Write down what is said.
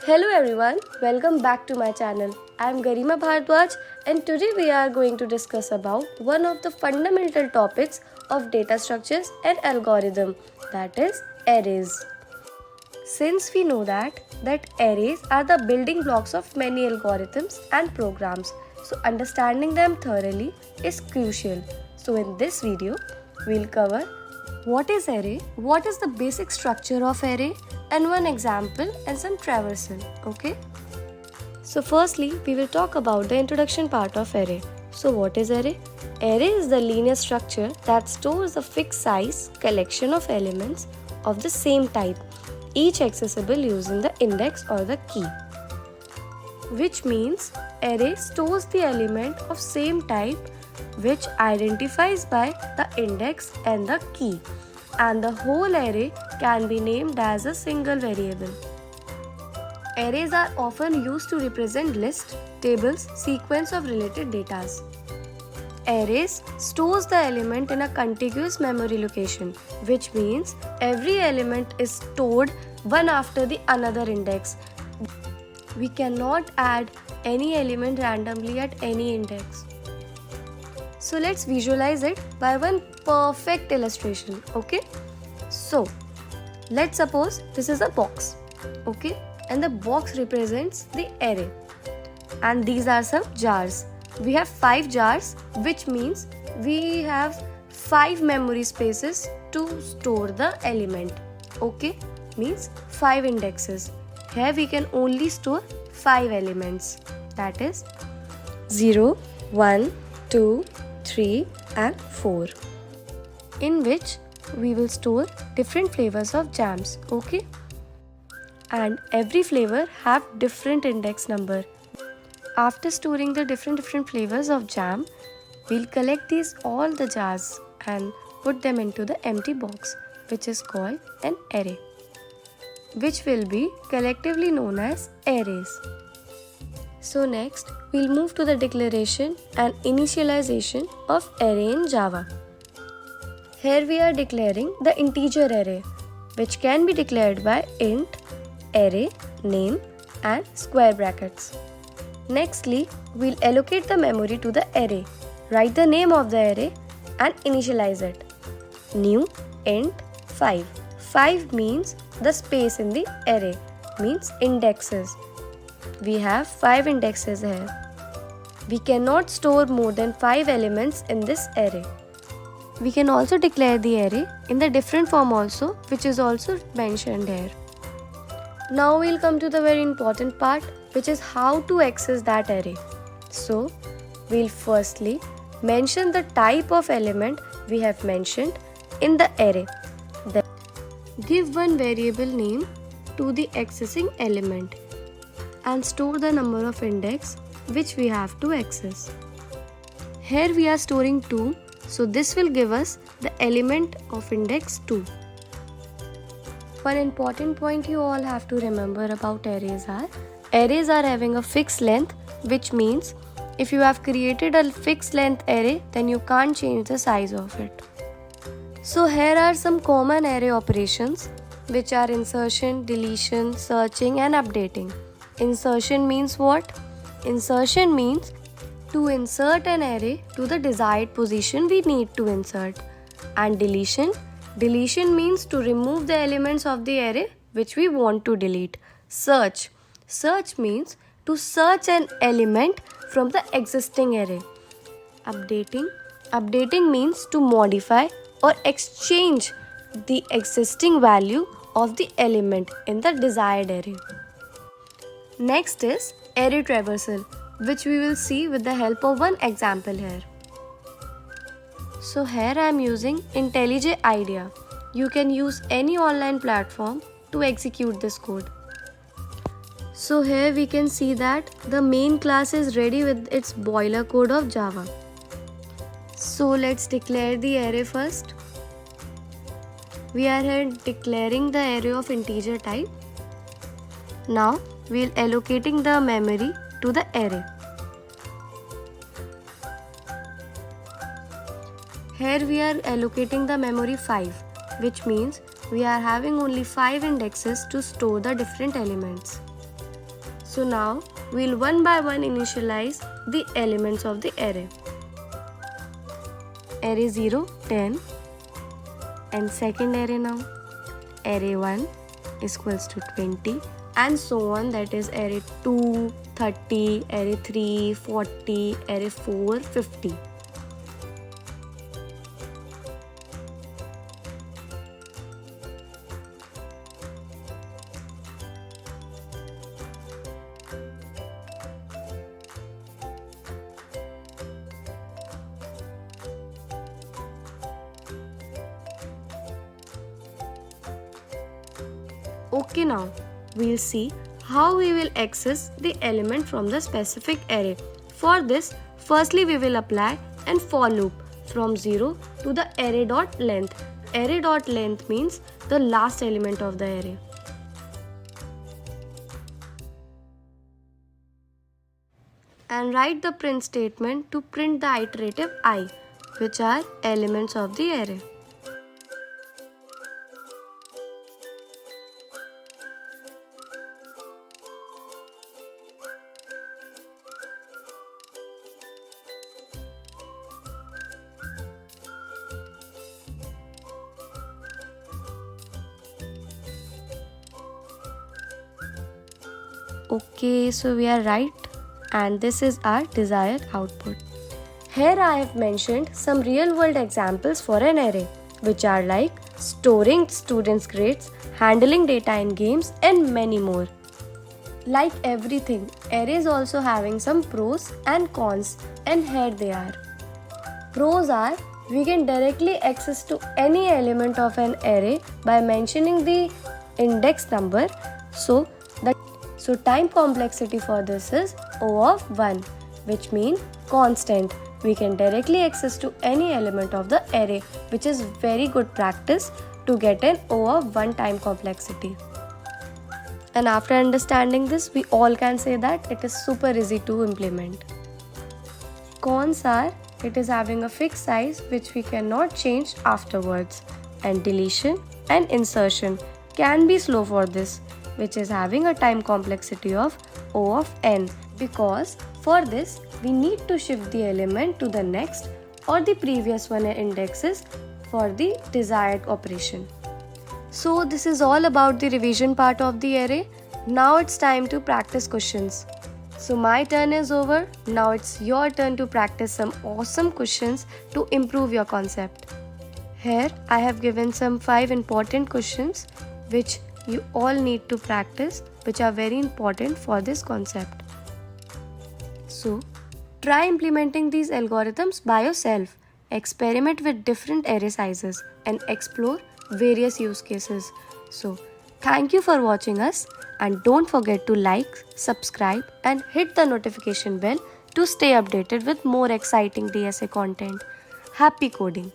Hello everyone, welcome back to my channel. I am Garima Bhardwaj and today we are going to discuss about one of the fundamental topics of data structures and algorithm, that is arrays. Since we know that arrays are the building blocks of many algorithms and programs, so understanding them thoroughly is crucial. So in this video, we'll cover what is array, what is the basic structure of array, and one example and some traversal. Okay? So firstly, we will talk about the introduction part of array. So what is array? Array is the linear structure that stores a fixed size collection of elements of the same type, each accessible using the index or the key. Which means array stores the element of same type which identifies by the index and the key, and the whole array can be named as a single variable. Arrays are often used to represent lists, tables, sequence of related data. Arrays stores the element in a contiguous memory location, which means every element is stored one after the another index. We cannot add any element randomly at any index. So let's visualize it by one perfect illustration. Okay, so let's suppose this is a box. Okay, and the box represents the array, and these are some jars. We have 5 jars, which means we have 5 memory spaces to store the element. Okay, means 5 indexes. Here we can only store 5 elements, that is 0, 1, 2, 3 and 4, in which we will store different flavors of jams. Okay, and every flavor have different index number. After storing the different flavors of jam, we'll collect these all the jars and put them into the empty box, which is called an array, which will be collectively known as arrays. So next, we'll move to the declaration and initialization of array in Java. Here we are declaring the integer array, which can be declared by int, array, name and square brackets. Nextly, we'll allocate the memory to the array, write the name of the array and initialize it. New int 5. 5 means the space in the array, means indexes. We have 5 indexes here. We cannot store more than 5 elements in this array. We can also declare the array in the different form also, which is also mentioned here. Now we'll come to the very important part, which is how to access that array. So we'll firstly mention the type of element we have mentioned in the array. Then give one variable name to the accessing element and store the number of index which we have to access. Here we are storing 2, so this will give us the element of index 2. One important point you all have to remember about arrays are having a fixed length, which means if you have created a fixed length array, then you can't change the size of it. So here are some common array operations, which are insertion, deletion, searching and updating. Insertion means what? Insertion means to insert an array to the desired position we need to insert. And deletion means to remove the elements of the array which we want to delete. Search means to search an element from the existing array. Updating means to modify or exchange the existing value of the element in the desired array. Next is array traversal, which we will see with the help of one example here. So here I am using IntelliJ IDEA. You can use any online platform to execute this code. So here we can see that the main class is ready with its boiler code of Java. So let's declare the array first. We are here declaring the array of integer type. Now we'll allocating the memory to the array. Here we are allocating the memory 5, which means we are having only 5 indexes to store the different elements. So now we'll one by one initialize the elements of the array. Array 0, 10, and second array now. Array 1 is equals to 20, and so on, that is array 2, 30, array 3, 40, array 4, 50. Okay, now we'll see how we will access the element from the specific array. For this, firstly we will apply an for loop from 0 to the array.length. Array.length means the last element of the array. And write the print statement to print the iterative I, which are elements of the array. Okay, so we are right, and this is our desired output. Here I have mentioned some real world examples for an array, which are like storing students' grades, handling data in games, and many more. Like everything, arrays also having some pros and cons, and here they are. Pros are, we can directly access to any element of an array by mentioning the index number. So time complexity for this is O of 1, which means constant. We can directly access to any element of the array, which is very good practice to get an O of 1 time complexity. And after understanding this, we all can say that it is super easy to implement. Cons are, it is having a fixed size which we cannot change afterwards, and deletion and insertion can be slow for this, which is having a time complexity of O of n, because for this we need to shift the element to the next or the previous one indexes for the desired operation. So this is all about the revision part of the array. Now it's time to practice questions. So my turn is over. Now it's your turn to practice some awesome questions to improve your concept. Here I have given some 5 important questions which you all need to practice, which are very important for this concept. So, try implementing these algorithms by yourself. Experiment with different array sizes and explore various use cases. So, thank you for watching us, and don't forget to like, subscribe and hit the notification bell to stay updated with more exciting DSA content. Happy coding!